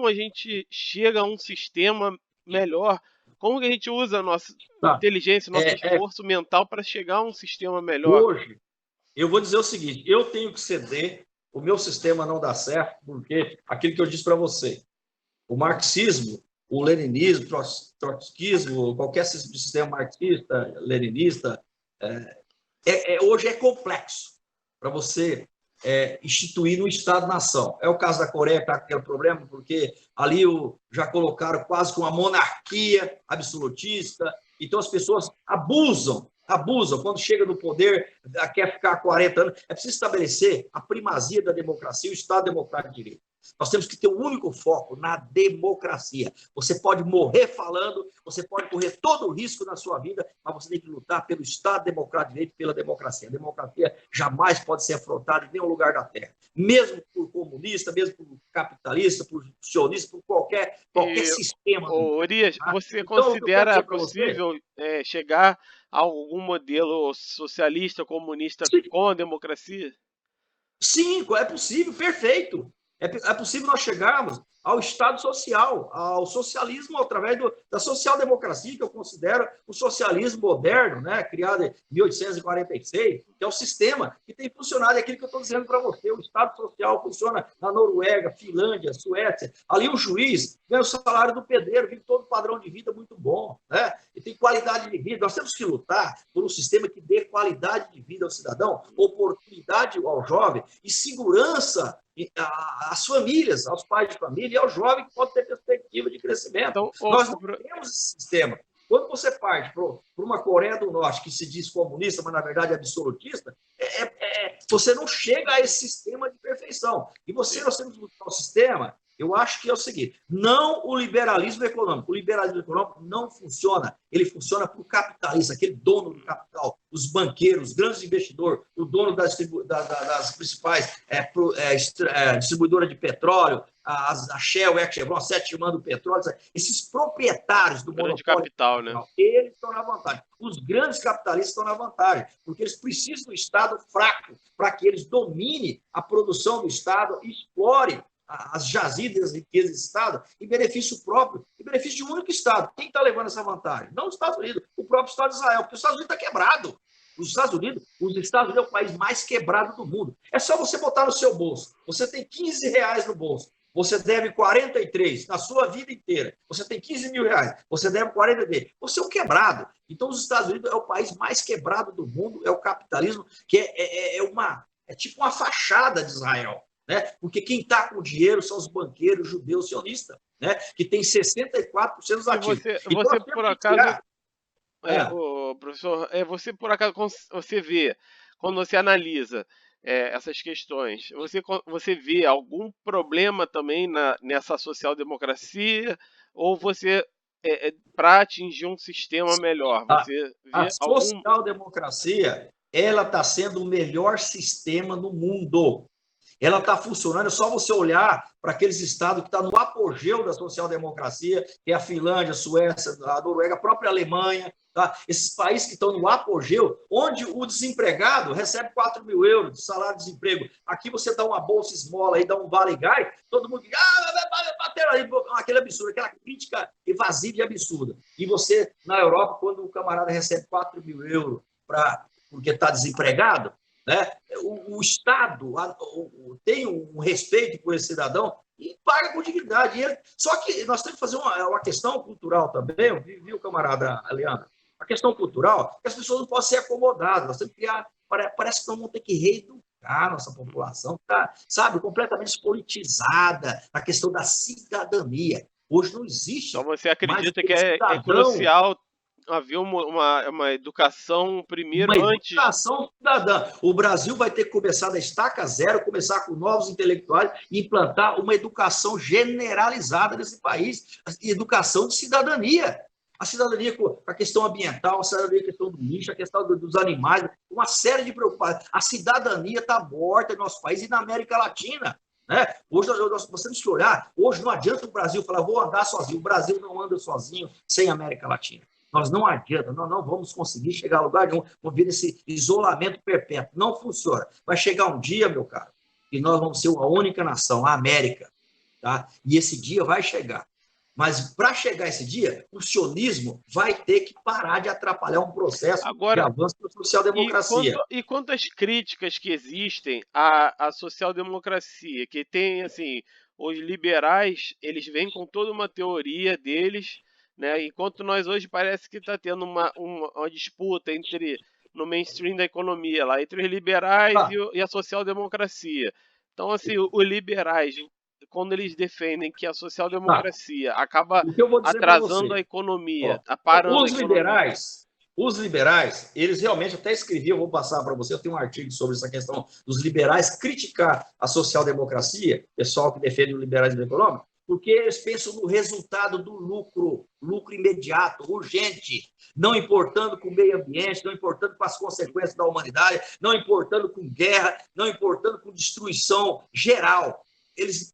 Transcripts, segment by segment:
como a gente chega a um sistema melhor, como que a gente usa a nossa Tá. inteligência, nosso esforço mental para chegar a um sistema melhor. Hoje, eu vou dizer o seguinte, eu tenho que ceder, o meu sistema não dá certo, porque aquilo que eu disse para você, o marxismo, o leninismo, trotskismo, qualquer sistema marxista, leninista, hoje é complexo para você instituir no Estado-nação. É o caso da Coreia, que está com aquele problema, porque ali já colocaram quase que uma monarquia absolutista, então as pessoas abusam. Quando chega no poder, quer ficar 40 anos. É preciso estabelecer a primazia da democracia, o Estado democrático de direito. Nós temos que ter um único foco na democracia. Você pode morrer falando, você pode correr todo o risco na sua vida, mas você tem que lutar pelo Estado democrático de direito e pela democracia. A democracia jamais pode ser afrontada em nenhum lugar da Terra. Mesmo por comunista, mesmo por capitalista, por sionista, por qualquer sistema. Urias, você considera possível chegar a algum modelo socialista, comunista com a democracia? Sim, é possível, perfeito. É possível nós chegarmos ao Estado social, ao socialismo através da social-democracia, que eu considero o socialismo moderno, né, criado em 1846, que é o sistema que tem funcionado, é aquilo que eu estou dizendo para você, o Estado social funciona na Noruega, Finlândia, Suécia, ali o juiz ganha o salário do pedreiro, vive todo padrão de vida muito bom, né, e tem qualidade de vida. Nós temos que lutar por um sistema que dê qualidade de vida ao cidadão, oportunidade ao jovem e segurança às famílias, aos pais de família e ao jovem que pode ter perspectiva de crescimento. Então, nós não temos esse sistema. Quando você parte para uma Coreia do Norte que se diz comunista, mas na verdade é absolutista, você não chega a esse sistema de perfeição. E nós temos que buscar um sistema, eu acho que é o seguinte, não o liberalismo econômico. O liberalismo econômico não funciona. Ele funciona para o capitalista, aquele dono do capital, os banqueiros, os grandes investidores, o dono das principais distribuidoras de petróleo, a Shell, a Chevron, a Sete Irmãs do Petróleo, esses proprietários do monopólio capital, né? Eles estão na vantagem. Os grandes capitalistas estão na vantagem, porque eles precisam do Estado fraco para que eles dominem a produção do Estado e explorem as jazidas, as riquezas do Estado em benefício próprio, em benefício de um único Estado. Quem está levando essa vantagem? Não os Estados Unidos, o próprio Estado de Israel, porque os Estados Unidos está quebrado. Os Estados Unidos é o país mais quebrado do mundo. É só você botar no seu bolso. Você tem R$15 no bolso. Você deve 43 na sua vida inteira. Você tem R$15.000. Você deve 43. Você é um quebrado. Então, os Estados Unidos é o país mais quebrado do mundo. É o capitalismo que é tipo uma fachada de Israel. Né? Porque quem está com dinheiro são os banqueiros judeus sionistas, né? Que tem 64% dos ativos. Você por acaso... professor, você por acaso você vê, quando você analisa essas questões, você vê algum problema também nessa social-democracia, ou você, para atingir um sistema melhor, você vê a social-democracia, ela está sendo o melhor sistema no mundo. Ela está funcionando, é só você olhar para aqueles estados que estão no apogeu da social-democracia, que é a Finlândia, a Suécia, a Noruega, a própria Alemanha, tá? Esses países que estão no apogeu, onde o desempregado recebe 4 mil euros de salário de desemprego. Aqui você dá uma bolsa esmola, aí dá um vale-gai, todo mundo diz, vai bater aí, aquele absurdo, aquela crítica evasiva e absurda. E você, na Europa, quando o camarada recebe 4 mil euros porque está desempregado, né? O Estado tem um respeito por esse cidadão e paga com dignidade. Só que nós temos que fazer uma questão cultural também, viu, camarada Leandro? A questão cultural, que as pessoas não podem ser acomodadas, nós temos que criar, parece que nós vamos ter que reeducar a nossa população, que está, sabe, completamente politizada, a questão da cidadania. Hoje não existe. Então você acredita que é crucial haver uma educação primeiro antes... Uma educação cidadã. O Brasil vai ter que começar da estaca zero, começar com novos intelectuais e implantar uma educação generalizada nesse país, educação de cidadania. A cidadania com a questão ambiental, a cidadania com a questão do lixo, a questão dos animais, uma série de preocupações. A cidadania está morta no nosso país e na América Latina. Né? Hoje nós temos que olhar, hoje não adianta o Brasil falar, vou andar sozinho. O Brasil não anda sozinho sem a América Latina. Nós não adianta, nós não vamos conseguir chegar a lugar nenhum, vamos vir nesse isolamento perpétuo. Não funciona. Vai chegar um dia, meu caro, e nós vamos ser uma única nação, a América. tá? E esse dia vai chegar. Mas para chegar esse dia, o sionismo vai ter que parar de atrapalhar um processo de Agora, avanço da social-democracia. e quanto às críticas que existem à social-democracia, que tem, assim, os liberais, eles vêm com toda uma teoria deles, né? Enquanto nós hoje parece que está tendo uma disputa no mainstream da economia lá, entre os liberais Tá, e a social-democracia. Então, assim, os liberais, quando eles defendem que a tá. social-democracia acaba O que eu vou dizer para atrasando você? a economia, Ó, parando a economia. os liberais, eles realmente até escreviam, eu vou passar para você, eu tenho um artigo sobre essa questão dos liberais criticar a social-democracia, pessoal que defende o liberalismo econômico, porque eles pensam no resultado do lucro, lucro imediato, urgente, não importando com o meio ambiente, não importando com as consequências da humanidade, não importando com guerra, não importando com destruição geral. Eles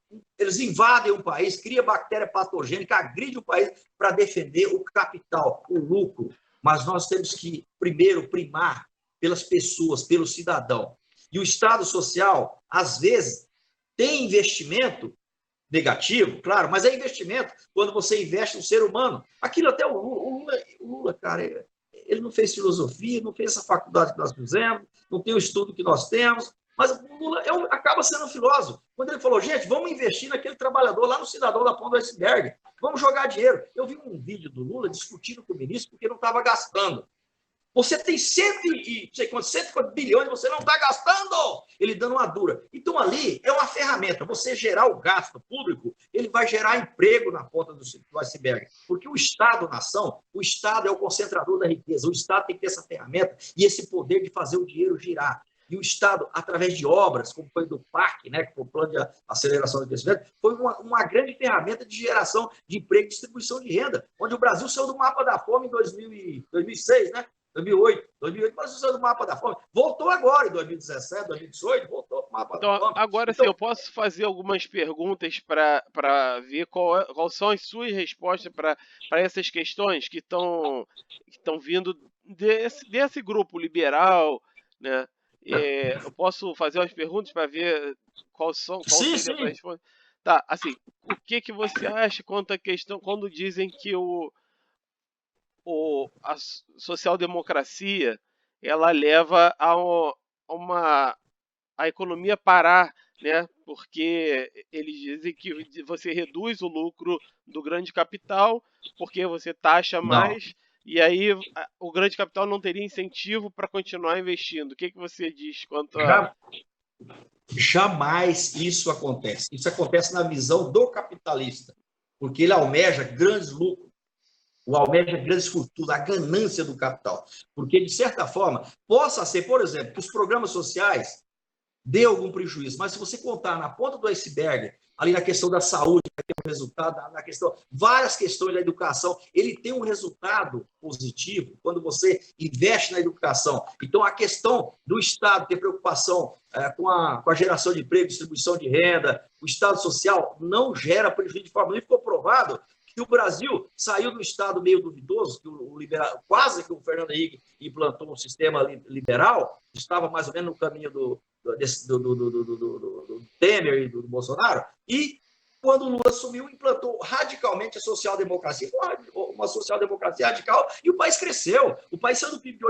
invadem um país, criam bactéria patogênica, agridem o país para defender o capital, o lucro. Mas nós temos que, primeiro, primar pelas pessoas, pelo cidadão. E o Estado Social, às vezes, tem investimento negativo, claro, mas é investimento quando você investe no ser humano. Aquilo até o Lula, cara, ele não fez filosofia, não fez essa faculdade que nós fizemos, não tem o estudo que nós temos, mas o Lula acaba sendo um filósofo. Quando ele falou, gente, vamos investir naquele trabalhador lá no cidadão da ponta do iceberg, vamos jogar dinheiro. Eu vi um vídeo do Lula discutindo com o ministro porque não estava gastando. Você tem 150 bilhões, você não está gastando. Ele dando uma dura. Então, ali é uma ferramenta. Você gerar o gasto público, ele vai gerar emprego na ponta do iceberg. Porque o Estado-nação, o Estado é o concentrador da riqueza. O Estado tem que ter essa ferramenta e esse poder de fazer o dinheiro girar. E o Estado, através de obras, como foi do PAC, né, que foi o Plano de Aceleração do Crescimento, foi uma grande ferramenta de geração de emprego e distribuição de renda, onde o Brasil saiu do mapa da fome em 2006, né? 2008, mas saiu do mapa da fome. Voltou agora, em 2017, 2018, voltou para o mapa da fome. Agora sim, eu posso fazer algumas perguntas para ver quais são as suas respostas para essas questões que estão vindo desse grupo liberal, né? Eu posso fazer umas perguntas para ver qual seria a resposta? Tá, assim, o que você acha quanto à questão quando dizem que a social-democracia ela leva a economia parar, né? Porque eles dizem que você reduz o lucro do grande capital, porque você taxa mais, e aí o grande capital não teria incentivo para continuar investindo. O que você diz quanto a... Jamais isso acontece. Isso acontece na visão do capitalista, porque ele almeja grandes lucros, almeja grandes fortunas, a ganância do capital. Porque, de certa forma, possa ser, por exemplo, que os programas sociais dê algum prejuízo, mas se você contar na ponta do iceberg, ali na questão da saúde, vai ter um resultado, na questão, várias questões da educação, ele tem um resultado positivo quando você investe na educação. Então, a questão do Estado ter preocupação com a geração de emprego, distribuição de renda, o Estado social não gera prejuízo de forma nenhuma. Ficou provado que o Brasil saiu do Estado meio duvidoso, que quase que o Fernando Henrique implantou um sistema liberal, estava mais ou menos no caminho do Temer e do Bolsonaro, e quando o Lula assumiu, implantou radicalmente a social-democracia, uma social-democracia radical, e o país cresceu. O país saiu do PIB de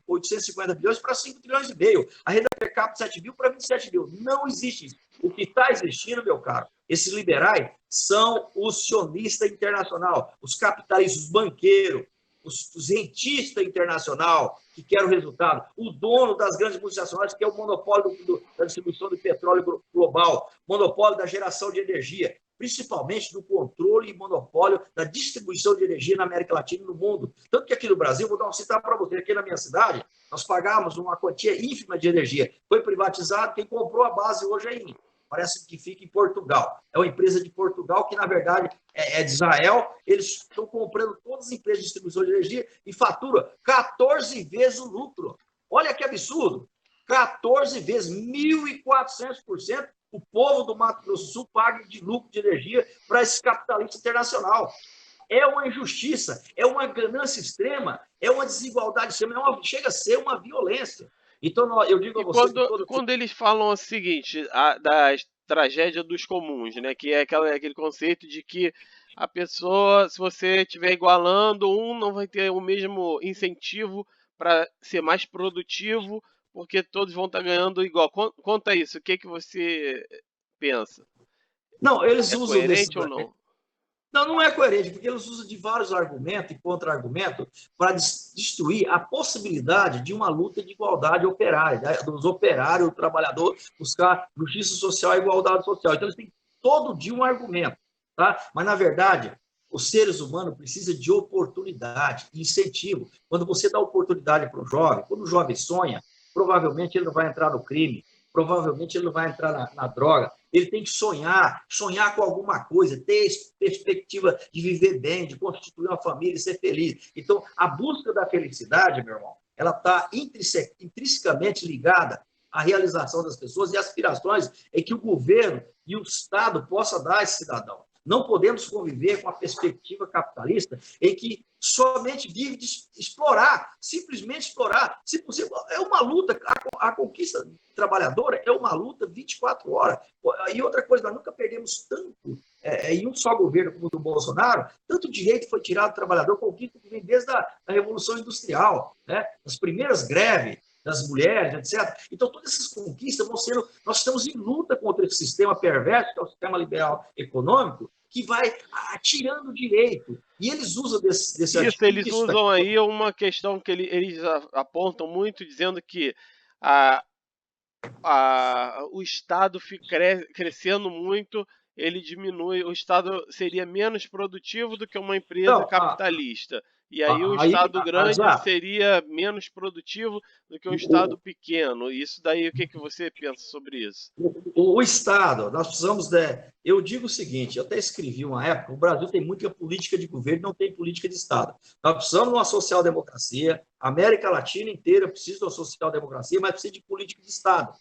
850 bilhões para 5 trilhões e meio. A renda per capita de 7 mil para 27 mil. Não existe isso. O que está existindo, meu caro, esses liberais são os sionistas internacional, os capitalistas, os banqueiros, os rentistas internacional que querem o resultado, o dono das grandes multinacionais, que é o monopólio da distribuição de petróleo global, monopólio da geração de energia, principalmente do controle e monopólio da distribuição de energia na América Latina e no mundo. Tanto que aqui no Brasil, vou dar um citar para você, aqui na minha cidade, nós pagamos uma quantia ínfima de energia. Foi privatizado, quem comprou a base hoje é INE. Parece que fica em Portugal. É uma empresa de Portugal que, na verdade, é de Israel. Eles estão comprando todas as empresas de distribuição de energia e fatura 14 vezes o lucro. Olha que absurdo. 14 vezes, 1.400% o povo do Mato Grosso do Sul paga de lucro de energia para esse capitalista internacional. É uma injustiça, é uma ganância extrema, é uma desigualdade extrema, chega a ser uma violência. Então, eu digo a você... Quando eles falam o seguinte, tragédia dos comuns, né? Que é aquele conceito de que a pessoa, se você estiver igualando, não vai ter o mesmo incentivo para ser mais produtivo, porque todos vão estar ganhando igual. Quanto a isso, o que você pensa? Não, eles É usam desse. coerente ou não? Não, não é coerente, porque eles usam de vários argumentos e contra-argumentos para destruir a possibilidade de uma luta de igualdade operária, né? Dos operários, do trabalhador, buscar justiça social e igualdade social. Então, eles têm todo dia um argumento, tá? Mas, na verdade, os seres humanos precisam de oportunidade, incentivo. Quando você dá oportunidade para o jovem, quando o jovem sonha, provavelmente ele não vai entrar no crime, provavelmente ele não vai entrar na droga. Ele tem que sonhar, sonhar com alguma coisa, ter perspectiva de viver bem, de constituir uma família e ser feliz. Então, a busca da felicidade, meu irmão, ela está intrinsecamente ligada à realização das pessoas e aspirações em que o governo e o Estado possam dar a esse cidadão. Não podemos conviver com a perspectiva capitalista em que somente vive de explorar, simplesmente explorar. Se possível, é uma luta, a conquista trabalhadora é uma luta 24 horas. E outra coisa, nós nunca perdemos tanto em um só governo como o do Bolsonaro, tanto direito foi tirado do trabalhador, conquista que vem desde a Revolução Industrial, né? As primeiras greves das mulheres, etc. Então, todas essas conquistas vão sendo... Nós estamos em luta contra esse sistema perverso, que é o sistema liberal econômico, que vai tirando direito. E eles usam desse Isso, eles usam aí uma questão que eles apontam muito, dizendo que a, o Estado crescendo muito, ele diminui, o Estado seria menos produtivo do que uma empresa capitalista. E aí o Estado grande seria menos produtivo do que um Estado pequeno. Isso daí, o que você pensa sobre isso? O Estado, nós precisamos eu digo o seguinte, eu até escrevi uma época, o Brasil tem muita política de governo, não tem política de Estado. Nós precisamos de uma social-democracia, a América Latina inteira precisa de uma social-democracia, mas precisa de política de Estado.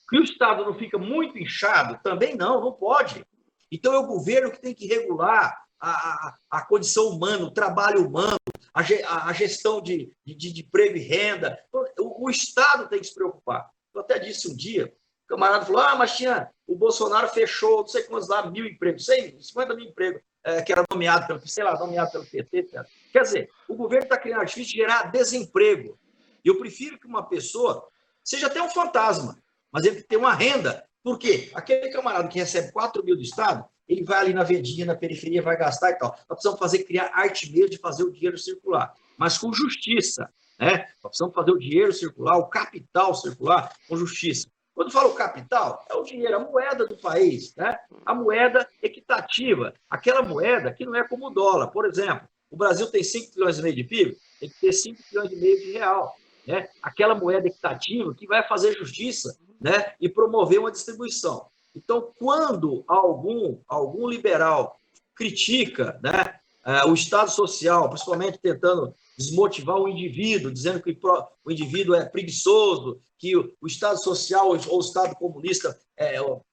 Que o Estado não fica muito inchado, também não pode. Então, é o governo que tem que regular a condição humana, o trabalho humano, a gestão de emprego e renda. O Estado tem que se preocupar. Eu até disse um dia, o camarada falou, mas o Bolsonaro fechou, não sei quantos lá, 1.000 empregos, 50 mil empregos, que era nomeado pelo PT, etc. Quer dizer, o governo está criando artifício de gerar desemprego. E eu prefiro que uma pessoa seja até um fantasma, mas ele tem uma renda. Por quê? Aquele camarada que recebe 4 mil do Estado, ele vai ali na vendinha, na periferia, vai gastar e tal. Nós precisamos criar arte mesmo de fazer o dinheiro circular, mas com justiça, né? Nós precisamos fazer o dinheiro circular, o capital circular com justiça. Quando eu falo capital, é o dinheiro, a moeda do país, né? A moeda equitativa, aquela moeda que não é como o dólar. Por exemplo, o Brasil tem 5 bilhões e meio de PIB, tem que ter 5 bilhões e meio de real. Né? Aquela moeda equitativa que vai fazer justiça, né? E promover uma distribuição. Então, quando algum liberal critica, né, o Estado social, principalmente tentando desmotivar o indivíduo, dizendo que o indivíduo é preguiçoso, que o Estado social ou o Estado comunista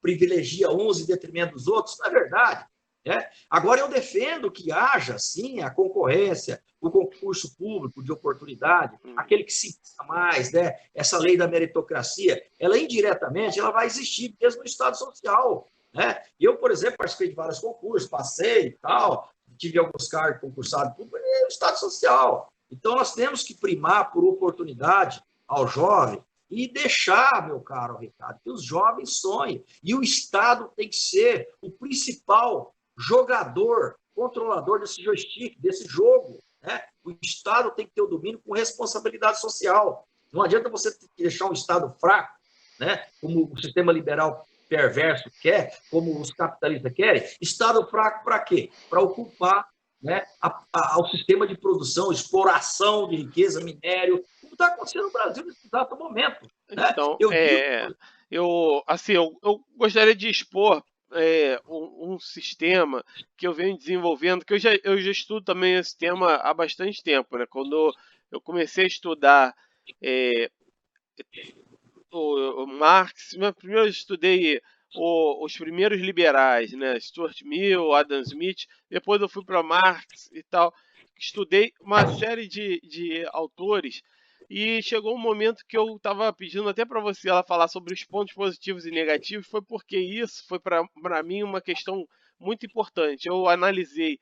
privilegia uns em detrimento dos outros, não é verdade. Né? Agora, eu defendo que haja, sim, a concorrência, o concurso público de oportunidade, aquele que se paga mais, né? Essa lei da meritocracia, ela indiretamente ela vai existir mesmo no Estado social. Né? Eu, por exemplo, participei de vários concursos, passei e tal, tive alguns cargos concursados públicos, é o Estado social. Então, nós temos que primar por oportunidade ao jovem e deixar, meu caro Ricardo, que os jovens sonhem. E o Estado tem que ser o principal jogador, controlador desse joystick, desse jogo. Né? O Estado tem que ter o domínio com responsabilidade social. Não adianta você deixar um Estado fraco, né? Como o sistema liberal perverso quer, como os capitalistas querem. Estado fraco para quê? Para ocupar, né, ao sistema de produção, exploração de riqueza, minério, como está acontecendo no Brasil nesse exato momento. Né? Então, eu gostaria de expor um sistema que eu venho desenvolvendo, que eu já estudo também esse tema há bastante tempo. Né? Quando eu comecei a estudar o Marx, primeiro eu estudei os primeiros liberais, né? Stuart Mill, Adam Smith, depois eu fui para Marx e tal. Estudei uma série de autores E chegou um momento que eu estava pedindo até para você ela falar sobre os pontos positivos e negativos, foi porque isso foi para mim uma questão muito importante. Eu analisei,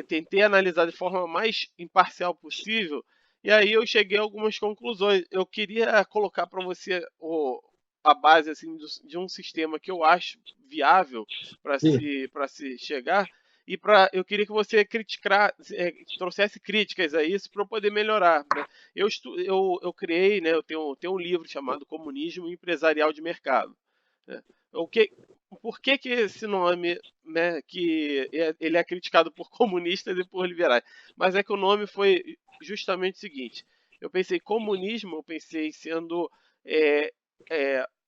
tentei analisar de forma mais imparcial possível, e aí eu cheguei a algumas conclusões. Eu queria colocar para você a base assim, de um sistema que eu acho viável para se chegar, e eu queria que você trouxesse críticas a isso para eu poder melhorar, né? Eu criei, né, tenho um livro chamado Comunismo Empresarial de Mercado, né? O que, por que esse nome, né, ele é criticado por comunistas e por liberais? Mas é que o nome foi justamente o seguinte: eu pensei comunismo, eu pensei sendo é,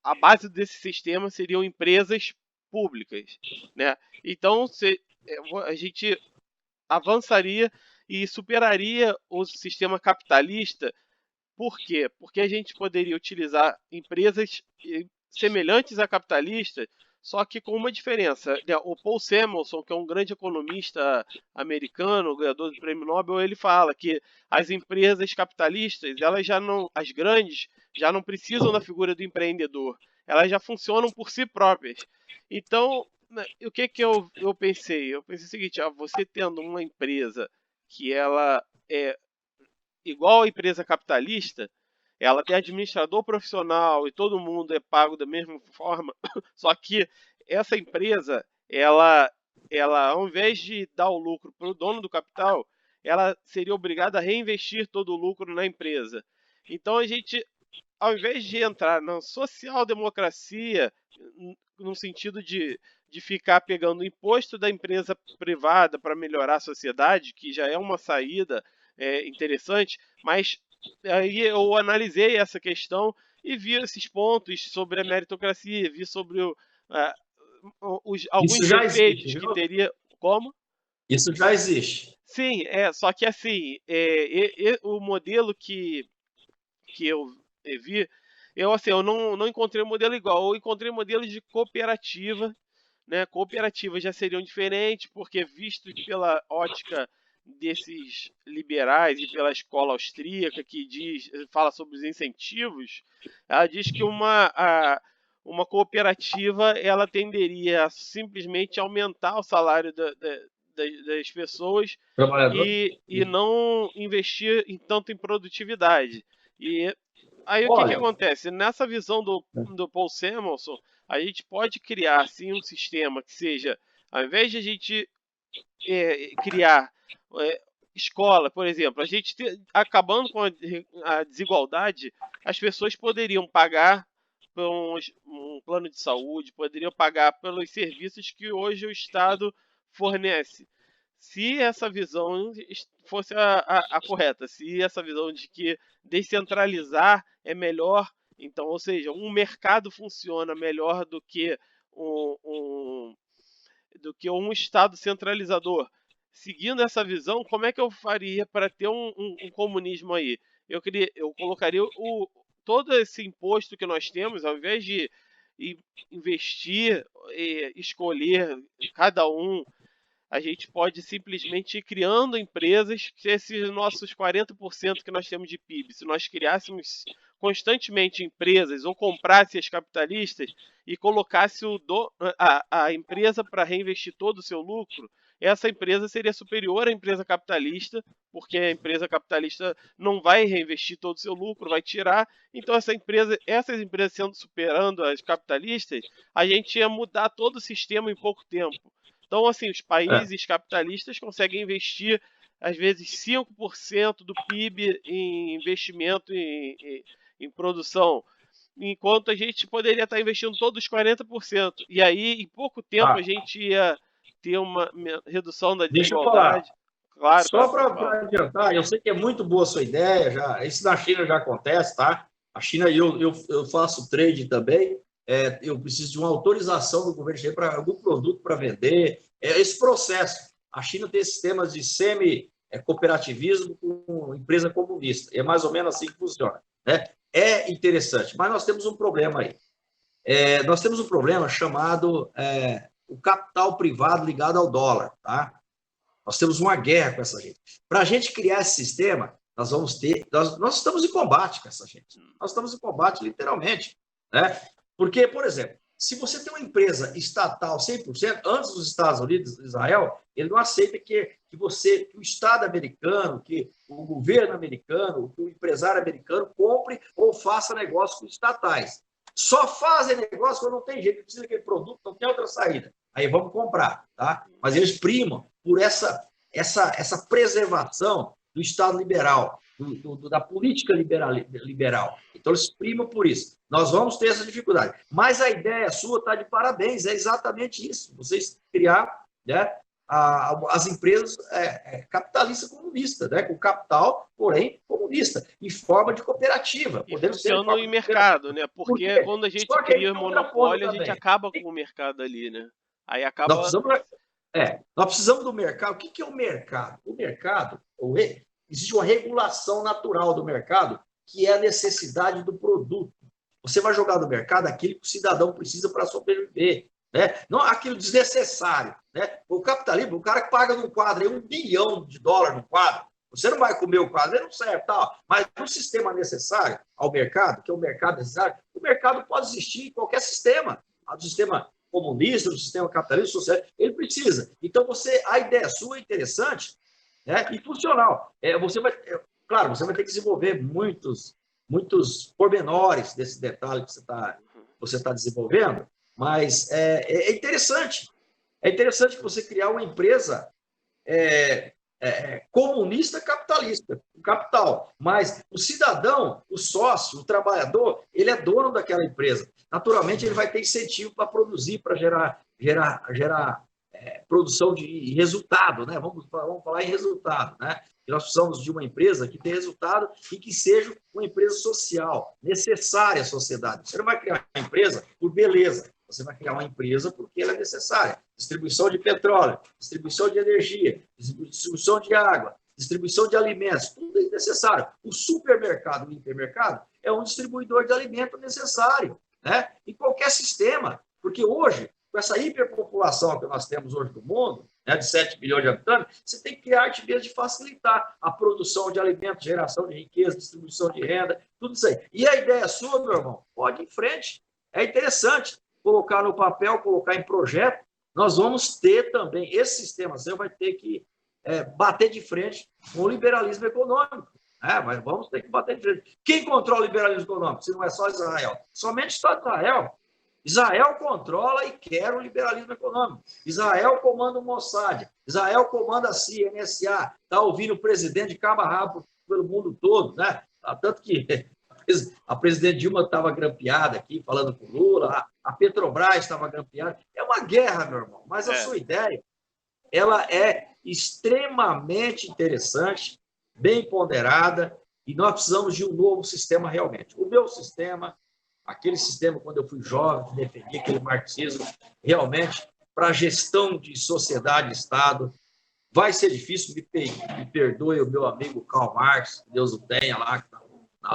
a base desse sistema seriam empresas públicas, né? Então a gente avançaria e superaria o sistema capitalista. Por quê? Porque a gente poderia utilizar empresas semelhantes a capitalistas, só que com uma diferença, né? O Paul Samuelson, que é um grande economista americano, ganhador do Prêmio Nobel, ele fala que as empresas capitalistas, elas já não, as grandes, já não precisam da figura do empreendedor, elas já funcionam por si próprias. Então, né, o que eu pensei? Eu pensei o seguinte: você tendo uma empresa que ela é igual a empresa capitalista, ela tem administrador profissional e todo mundo é pago da mesma forma, só que essa empresa, ela ao invés de dar o lucro para o dono do capital, ela seria obrigada a reinvestir todo o lucro na empresa. Então a gente, ao invés de entrar na social-democracia, no sentido de ficar pegando o imposto da empresa privada para melhorar a sociedade, que já é uma saída interessante, mas aí eu analisei essa questão e vi esses pontos sobre a meritocracia, vi sobre alguns Isso já defeitos existe, que viu? teria. Como? Isso já existe. Sim, só que assim, o modelo que eu vi, eu não encontrei um modelo igual, eu encontrei modelos de cooperativa, né? Cooperativas já seriam diferentes, porque visto pela ótica desses liberais e pela escola austríaca que fala sobre os incentivos, ela diz que uma cooperativa ela tenderia a simplesmente aumentar o salário das pessoas Trabalhador. e não investir tanto em produtividade. E aí o que Olha, acontece? Nessa visão do Paul Samuelson, a gente pode criar assim um sistema que seja, ao invés de a gente criar é, escola, por exemplo, acabando com a desigualdade, as pessoas poderiam pagar por um plano de saúde, poderiam pagar pelos serviços que hoje o Estado fornece. Se essa visão fosse a correta, se essa visão de que descentralizar é melhor, então, ou seja, um mercado funciona melhor do que um Estado centralizador. Seguindo essa visão, como é que eu faria para ter um comunismo aí? Eu colocaria todo esse imposto que nós temos, ao invés de investir e escolher cada um, a gente pode simplesmente ir criando empresas, que esses nossos 40% que nós temos de PIB, se nós criássemos constantemente empresas ou comprasse as capitalistas e colocasse a empresa para reinvestir todo o seu lucro, essa empresa seria superior à empresa capitalista, porque a empresa capitalista não vai reinvestir todo o seu lucro, vai tirar. Então essas empresas sendo superando as capitalistas, a gente ia mudar todo o sistema em pouco tempo. Então, assim, os é, países capitalistas conseguem investir, às vezes, 5% do PIB em investimento em produção, enquanto a gente poderia estar investindo todos os 40%. E aí, em pouco tempo, a tá. gente ia ter uma redução da Deixa eu falar. desigualdade. Claro, Só claro, pode para falar. adiantar, eu sei que é muito boa a sua ideia, já, isso na China já acontece, tá? A China, eu faço trade também, eu preciso de uma autorização do governo chinês para algum produto para vender. Esse processo. A China tem sistemas de semi-cooperativismo com empresa comunista. É mais ou menos assim que funciona, né? É interessante, mas nós temos um problema aí. Nós temos um problema chamado o capital privado ligado ao dólar, tá? Nós temos uma guerra com essa gente. Para a gente criar esse sistema, nós vamos ter... Nós estamos em combate com essa gente. Nós estamos em combate, literalmente. Né? Porque, por exemplo, se você tem uma empresa estatal 100%, antes dos Estados Unidos e Israel, ele não aceita que o Estado americano, que o governo americano, que o empresário americano compre ou faça negócio com estatais. Só fazem negócio quando não tem jeito, precisa daquele produto, não tem outra saída. Aí vamos comprar, tá? Mas eles primam por essa preservação do Estado liberal, da política liberal. Então, eles primam por isso. Nós vamos ter essa dificuldade. Mas a ideia sua está de parabéns, é exatamente isso. Vocês criar, né, as empresas capitalistas comunistas, né, com capital, porém, comunista, em forma de cooperativa. E funcionam em mercado, né? Porque quando a gente cria monopólio, a gente acaba com o mercado ali, né? Aí acaba... Nós precisamos do mercado. O que é o mercado? O mercado, existe uma regulação natural do mercado, que é a necessidade do produto. Você vai jogar no mercado aquilo que o cidadão precisa para sobreviver, né? Não aquilo desnecessário. Né? O capitalismo, o cara que paga num quadro aí $1 bilhão no quadro, você não vai comer o quadro, ele não serve, tal. Mas no sistema necessário ao mercado, que é o mercado necessário, o mercado pode existir em qualquer sistema. Do sistema comunista, do sistema capitalista, social, ele precisa. Então, a ideia sua é interessante, né, e funcional. Claro, você vai ter que desenvolver muitos pormenores desse detalhe que você está desenvolvendo, mas é interessante. É interessante você criar uma empresa comunista capitalista, o capital. Mas o cidadão, o sócio, o trabalhador, ele é dono daquela empresa. Naturalmente, ele vai ter incentivo para produzir, para gerar produção de resultado, né? Vamos falar em resultado, né? E nós precisamos de uma empresa que tenha resultado e que seja uma empresa social, necessária à sociedade. Você não vai criar uma empresa por beleza, você vai criar uma empresa porque ela é necessária. Distribuição de petróleo, distribuição de energia, distribuição de água, distribuição de alimentos, tudo é necessário. O supermercado, o hipermercado, é um distribuidor de alimento necessário, né? Em qualquer sistema, porque hoje, com essa hiperpopulação que nós temos hoje no mundo, né, de 7 bilhões de habitantes, você tem que criar artifícios de facilitar a produção de alimentos, geração de riqueza, distribuição de renda, tudo isso aí. E a ideia sua, meu irmão, pode ir em frente. É interessante colocar no papel, colocar em projeto. Nós vamos ter também, esse sistema seu vai ter que bater de frente com o liberalismo econômico. Mas vamos ter que bater de frente. Quem controla o liberalismo econômico, se não é só Israel? Somente o Estado de Israel. Israel controla e quer o liberalismo econômico. Israel comanda o Mossad. Israel comanda a CIA, NSA. Está ouvindo o presidente de cabo a rabo pelo mundo todo, né? Tanto que a presidente Dilma estava grampeada aqui, falando com o Lula, a Petrobras estava grampeada. É uma guerra, meu irmão. Mas a sua ideia, ela é extremamente interessante, bem ponderada, e nós precisamos de um novo sistema realmente. O meu sistema, aquele sistema quando eu fui jovem, que defendia aquele marxismo, realmente, para a gestão de sociedade e Estado, vai ser difícil, me perdoe o meu amigo Karl Marx, que Deus o tenha lá,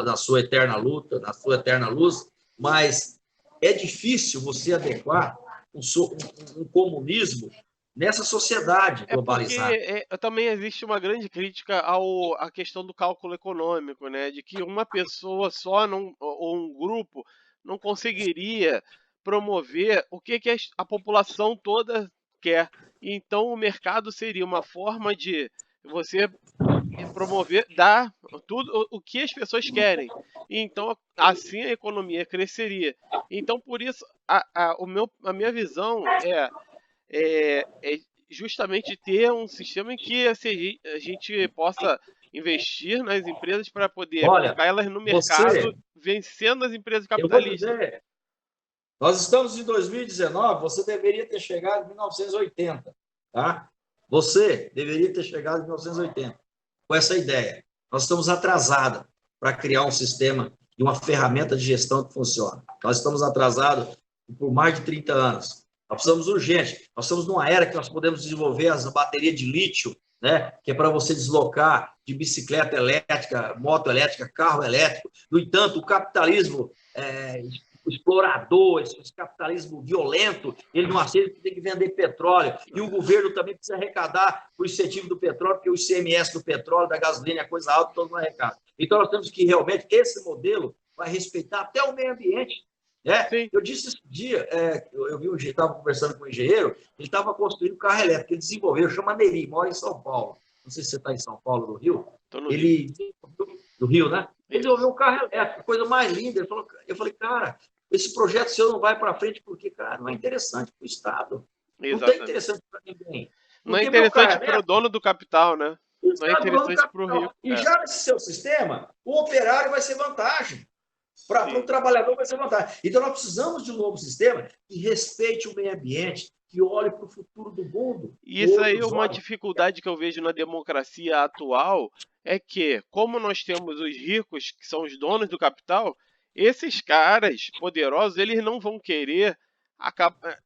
na sua eterna luta, na sua eterna luz, mas é difícil você adequar um comunismo nessa sociedade globalizada. Porque também existe uma grande crítica à questão do cálculo econômico, né? De que uma pessoa só ou um grupo não conseguiria promover o que a população toda quer. Então, o mercado seria uma forma de você promover, dar tudo o que as pessoas querem. Então, assim a economia cresceria. Então, por isso, a minha visão é justamente ter um sistema em que assim, a gente possa investir nas empresas para poder colocar elas no mercado, vencendo as empresas capitalistas. Eu vou dizer, nós estamos em 2019, você deveria ter chegado em 1980, tá? Você deveria ter chegado em 1980 com essa ideia. Nós estamos atrasados para criar um sistema e uma ferramenta de gestão que funcione. Nós estamos atrasados por mais de 30 anos. Nós precisamos urgente. Nós estamos numa era que nós podemos desenvolver as baterias de lítio, né, que é para você deslocar de bicicleta elétrica, moto elétrica, carro elétrico. No entanto, o capitalismo o explorador, esse capitalismo violento, ele não aceita que tem que vender petróleo. E o governo também precisa arrecadar o incentivo do petróleo, porque o ICMS do petróleo, da gasolina é coisa alta, todo mundo arrecada. Então, nós temos que realmente, esse modelo vai respeitar até o meio ambiente. Eu disse esse dia, eu estava conversando com um engenheiro, ele estava construindo um carro elétrico, ele desenvolveu, chama Neri, mora em São Paulo. Não sei se você está em São Paulo, no Rio. Ele, do Rio, né? Ele desenvolveu um carro elétrico, coisa mais linda. Eu falei, cara, esse projeto seu não vai para frente porque, cara, não é interessante para o Estado. Exatamente. Não é interessante para ninguém. Não é interessante para o dono do capital, né? Não é interessante para o Rio. E já nesse seu sistema, o operário vai ser vantagem. Para o trabalhador vai ser vantagem. Então, nós precisamos de um novo sistema que respeite o meio ambiente, que olhe para o futuro do mundo. E isso aí é uma dificuldade que eu vejo na democracia atual, é que, como nós temos os ricos, que são os donos do capital, esses caras poderosos, eles não vão querer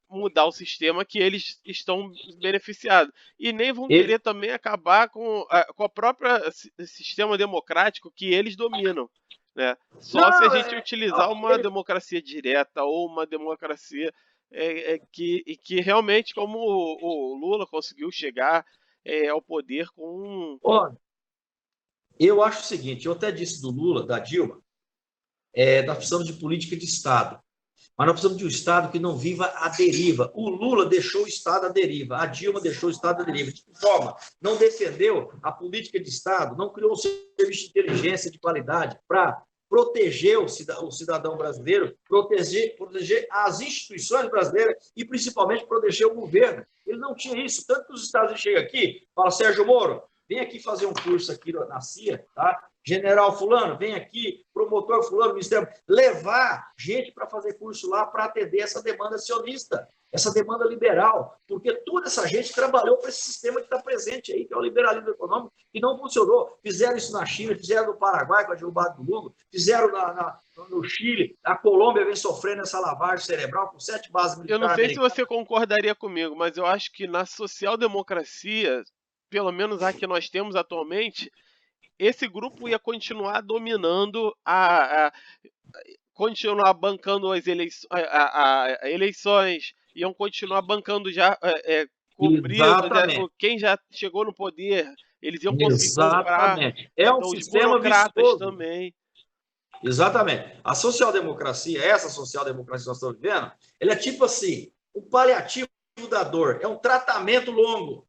mudar o sistema que eles estão beneficiados. E nem vão querer também acabar com a própria sistema democrático que eles dominam. Né? Só se a gente utilizar uma democracia direta ou uma democracia que realmente, como o Lula conseguiu chegar ao poder com... Olha, eu acho o seguinte, eu até disse do Lula, da Dilma, nós precisamos de política de Estado, mas nós precisamos de um Estado que não viva à deriva. O Lula deixou o Estado à deriva, a Dilma deixou o Estado à deriva. De que forma? Não defendeu a política de Estado, não criou um serviço de inteligência de qualidade para proteger o cidadão brasileiro, proteger as instituições brasileiras e, principalmente, proteger o governo. Ele não tinha isso. Tanto que os Estados Unidos chegam aqui, fala, Sérgio Moro, vem aqui fazer um curso aqui na CIA, tá? General fulano, vem aqui, promotor fulano, ministério, levar gente para fazer curso lá para atender essa demanda sionista, essa demanda liberal, porque toda essa gente trabalhou para esse sistema que está presente aí, que é o liberalismo econômico, que não funcionou. Fizeram isso na China, fizeram no Paraguai com a derrubada do Lugo, fizeram no Chile, a Colômbia vem sofrendo essa lavagem cerebral com 7 bases militares. Eu não sei se você concordaria comigo, mas eu acho que na social-democracia, pelo menos a que nós temos atualmente, esse grupo ia continuar dominando, continuar bancando as eleições, iam continuar bancando já cobrindo, quem já chegou no poder, eles iam conseguir comprar. É um então, sistema os burocratas vistoso. também. Exatamente. A social-democracia, essa social-democracia que nós estamos vivendo, ela é tipo assim, um paliativo da dor, é um tratamento longo.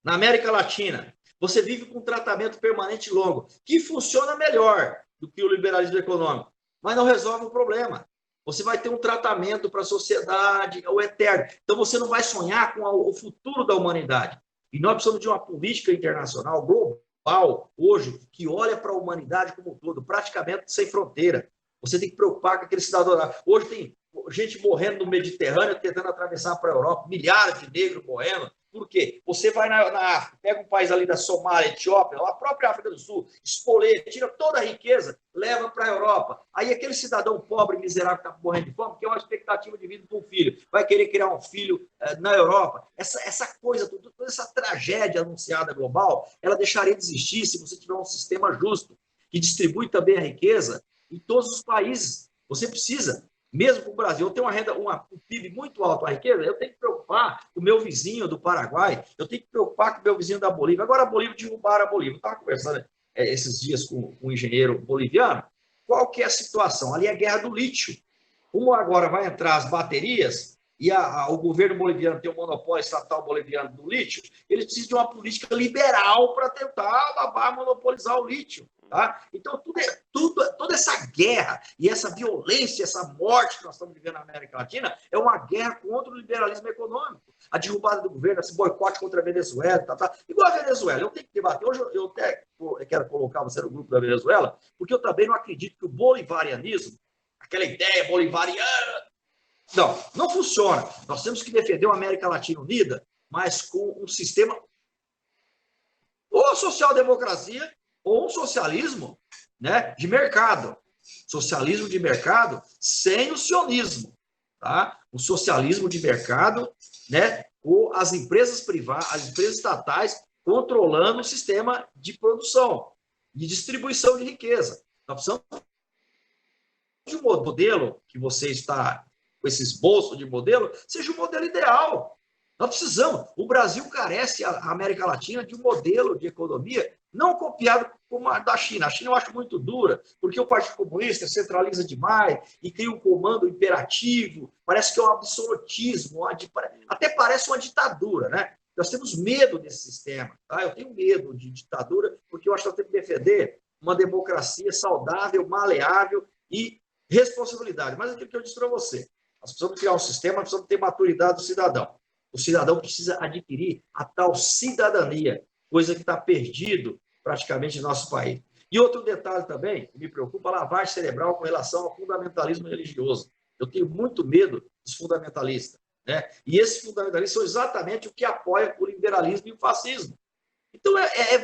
Na América Latina, você vive com um tratamento permanente longo, que funciona melhor do que o liberalismo econômico, mas não resolve o problema. Você vai ter um tratamento para a sociedade, o eterno. Então, você não vai sonhar com o futuro da humanidade. E nós precisamos de uma política internacional global, hoje, que olha para a humanidade como um todo, praticamente sem fronteira. Você tem que preocupar com aquele cidadão. Hoje tem gente morrendo no Mediterrâneo, tentando atravessar para a Europa, milhares de negros morrendo. Por quê? Você vai na África, pega um país ali da Somália, Etiópia, a própria África do Sul, espoleia, tira toda a riqueza, leva para a Europa. Aí aquele cidadão pobre, miserável, que está morrendo de fome, que é uma expectativa de vida de um filho, vai querer criar um filho na Europa. Essa coisa, toda essa tragédia anunciada global, ela deixaria de existir se você tiver um sistema justo, que distribui também a riqueza em todos os países. Você precisa. Mesmo para o Brasil, eu tenho um PIB muito alto, a riqueza, eu tenho que preocupar com o meu vizinho do Paraguai, eu tenho que preocupar com o meu vizinho da Bolívia. Agora a Bolívia derrubaram a Bolívia. Eu estava conversando esses dias com um engenheiro boliviano. Qual que é a situação? Ali é a guerra do lítio. Como agora vai entrar as baterias e o governo boliviano tem o monopólio estatal boliviano do lítio, eles precisam de uma política liberal para tentar monopolizar o lítio. Tá? Então, toda essa guerra e essa violência, essa morte que nós estamos vivendo na América Latina é uma guerra contra o liberalismo econômico. A derrubada do governo, esse boicote contra a Venezuela, igual a Venezuela. Eu tenho que debater. Hoje eu até quero colocar você no grupo da Venezuela, porque eu também não acredito que o bolivarianismo, aquela ideia bolivariana, não funciona. Nós temos que defender uma América Latina unida, mas com um sistema ou social-democracia ou um socialismo, né, de mercado. Socialismo de mercado sem o sionismo. Tá? Um socialismo de mercado, né, com as empresas privadas, as empresas estatais controlando o sistema de produção, de distribuição de riqueza. Nós precisamos o modelo que você está, com esse esboço de modelo, seja o modelo ideal. Nós precisamos. O Brasil carece, a América Latina, de um modelo de economia não copiado como a da China. A China eu acho muito dura, porque o Partido Comunista centraliza demais e cria um comando imperativo, parece que é um absolutismo, até parece uma ditadura, né? Nós temos medo desse sistema, tá? Eu tenho medo de ditadura, porque eu acho que nós temos que defender uma democracia saudável, maleável e responsabilidade. Mas é aquilo que eu disse para você, nós precisamos criar um sistema, nós precisamos ter maturidade do cidadão. O cidadão precisa adquirir a tal cidadania, coisa que está perdido praticamente no nosso país. E outro detalhe também, que me preocupa, a lavagem cerebral com relação ao fundamentalismo religioso. Eu tenho muito medo dos fundamentalistas, né? E esses fundamentalistas são exatamente o que apoia o liberalismo e o fascismo. Então,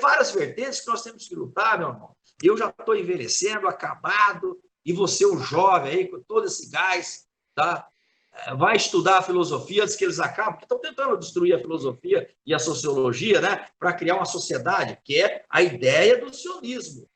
várias vertentes que nós temos que lutar, meu irmão. Eu já estou envelhecendo, acabado, e você, um jovem aí, com todo esse gás, tá? Vai estudar a filosofia antes que eles acabem, porque estão tentando destruir a filosofia e a sociologia, né, para criar uma sociedade, que é a ideia do sionismo.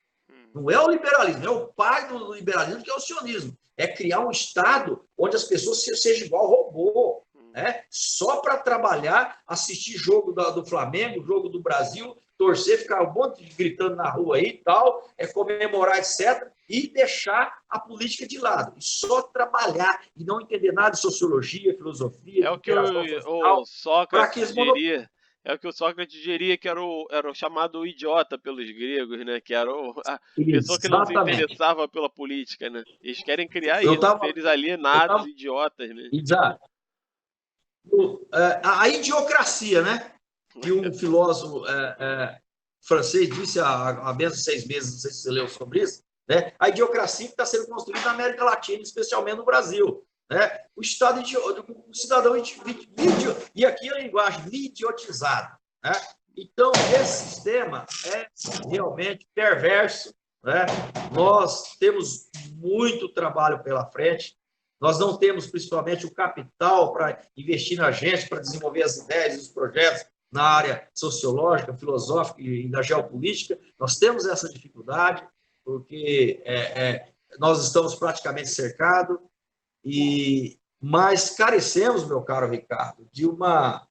Não é o liberalismo, é o pai do liberalismo, que é o sionismo. É criar um Estado onde as pessoas sejam igual robô, né? Só para trabalhar, assistir jogo do Flamengo, jogo do Brasil, torcer, ficar um monte de gritando na rua aí e tal, comemorar, etc., e deixar a política de lado. E só trabalhar e não entender nada de sociologia, filosofia, É o que o Sócrates diria. É o que o Sócrates diria que era o chamado idiota pelos gregos, né? Que era a pessoa que não se interessava pela política, né? Eles querem criar seres alienados, idiotas, né? Exato. A idiocracia, né? Que um filósofo francês disse há menos de 6 meses, não sei se você leu sobre isso, né? A idiocracia que está sendo construída na América Latina, especialmente no Brasil. Né? O Estado, o cidadão, e aqui a linguagem, idiotizado. Né? Então, esse sistema é realmente perverso. Né? Nós temos muito trabalho pela frente, nós não temos, principalmente, o capital para investir na gente, para desenvolver as ideias e os projetos na área sociológica, filosófica e da geopolítica. Nós temos essa dificuldade, porque nós estamos praticamente cercados, mas carecemos, meu caro Ricardo, de uma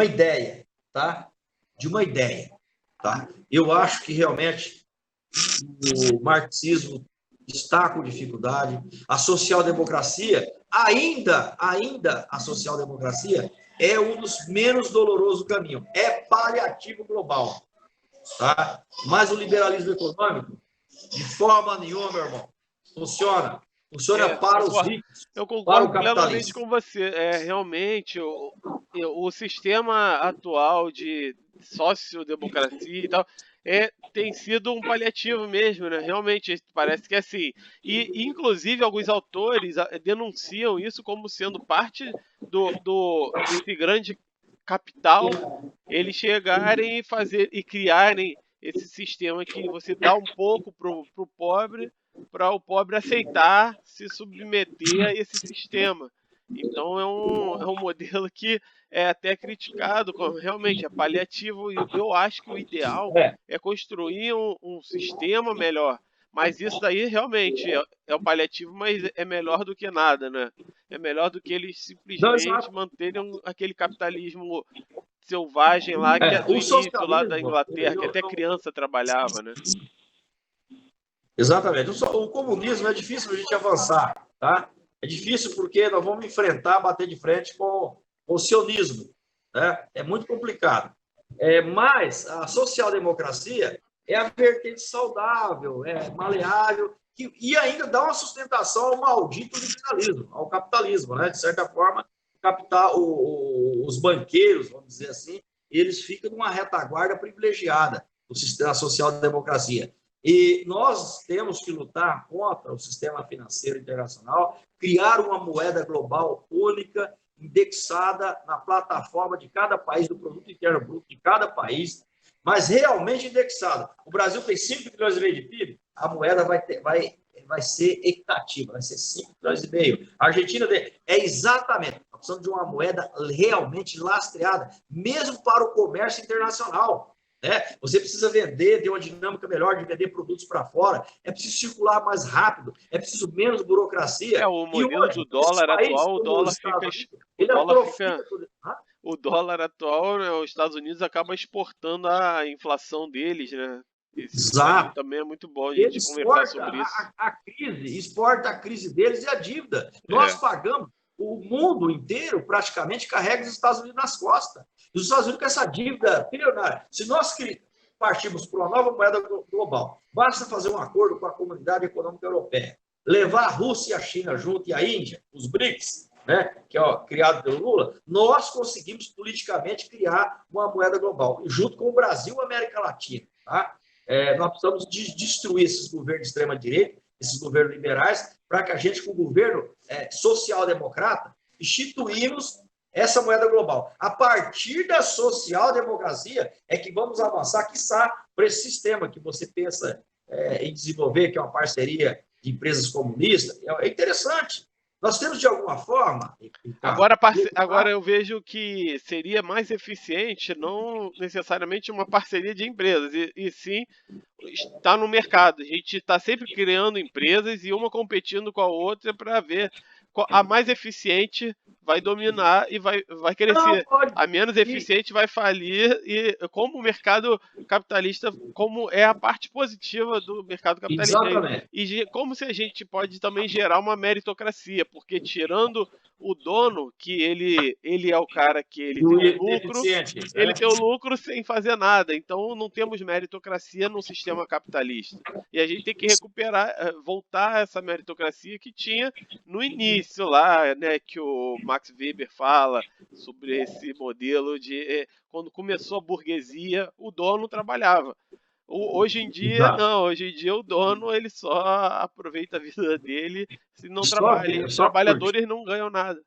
ideia, tá? De uma ideia, tá? Eu acho que realmente o marxismo está com dificuldade, a social-democracia, ainda a social-democracia é um dos menos dolorosos caminhos, é paliativo global, tá? Mas o liberalismo econômico, de forma nenhuma, meu irmão, funciona para os ricos. Eu concordo plenamente com você. Realmente, o sistema atual de sociodemocracia e tal tem sido um paliativo mesmo, né? Realmente, parece que é assim. E inclusive, alguns autores denunciam isso como sendo parte desse grande capital, eles chegarem e criarem esse sistema que você dá um pouco pro pobre, para o pobre aceitar se submeter a esse sistema. Então é um modelo que é até criticado, como realmente é paliativo, e eu acho que o ideal é construir um sistema melhor. Mas isso daí realmente é o paliativo, mas é melhor do que nada, né? É melhor do que eles simplesmente manterem aquele capitalismo selvagem lá, que é do início lá da Inglaterra, que até criança trabalhava, né? Exatamente. O comunismo é difícil a gente avançar, tá? É difícil porque nós vamos bater de frente com o sionismo, né? É muito complicado. Mas a social-democracia é a vertente saudável, maleável, e ainda dá uma sustentação ao maldito liberalismo, ao capitalismo, né? De certa forma, os banqueiros, vamos dizer assim, eles ficam numa retaguarda privilegiada do sistema social-democracia. E nós temos que lutar contra o sistema financeiro internacional, criar uma moeda global única, indexada na plataforma de cada país, do produto interno bruto de cada país, mas realmente indexada. O Brasil tem 5 trilhões e meio de PIB, a moeda vai ser equitativa, vai ser 5 trilhões e meio. A Argentina exatamente, nós precisamos de uma moeda realmente lastreada, mesmo para o comércio internacional. né? Você precisa vender, ter uma dinâmica melhor de vender produtos para fora, é preciso circular mais rápido, é preciso menos burocracia. O E modelo hoje, do esses dólar países atual, como os Estados Unidos, o ele dólar atrofia fica, tudo. o dólar atual, né, os Estados Unidos acaba exportando a inflação deles, né? Isso Exato. também é muito bom a Ele gente conversar exporta sobre isso. a crise, exporta a crise deles e a dívida. Nós É. pagamos, o mundo inteiro praticamente carrega os Estados Unidos nas costas. E os Estados Unidos com essa dívida bilionária. Se nós partirmos para uma nova moeda global, basta fazer um acordo com a Comunidade Econômica Europeia, levar a Rússia e a China junto e a Índia, os BRICS, né, que é criado pelo Lula, nós conseguimos politicamente criar uma moeda global, junto com o Brasil e a América Latina. Tá? Nós precisamos destruir esses governos de extrema-direita, esses governos liberais, para que a gente, com o governo social-democrata, instituímos essa moeda global. A partir da social-democracia é que vamos avançar, quiçá, para esse sistema que você pensa em desenvolver, que é uma parceria de empresas comunistas. É interessante. Nós temos, de alguma forma... Agora eu vejo que seria mais eficiente não necessariamente uma parceria de empresas, e sim estar no mercado. A gente está sempre criando empresas e uma competindo com a outra para ver a mais eficiente vai dominar e vai crescer. A menos eficiente vai falir, e como o mercado capitalista, como é a parte positiva do mercado capitalista. Exatamente. E como se a gente pode também gerar uma meritocracia, porque tirando o dono, que ele é o cara que ele tem o lucro, ele tem o lucro sem fazer nada. Então não temos meritocracia no sistema capitalista. E a gente tem que recuperar, voltar a essa meritocracia que tinha no início lá, né, que o Max Weber fala sobre esse modelo de quando começou a burguesia, o dono trabalhava. Hoje em dia, não. Hoje em dia, o dono ele só aproveita a vida dele se não trabalha. Os trabalhadores não ganham nada.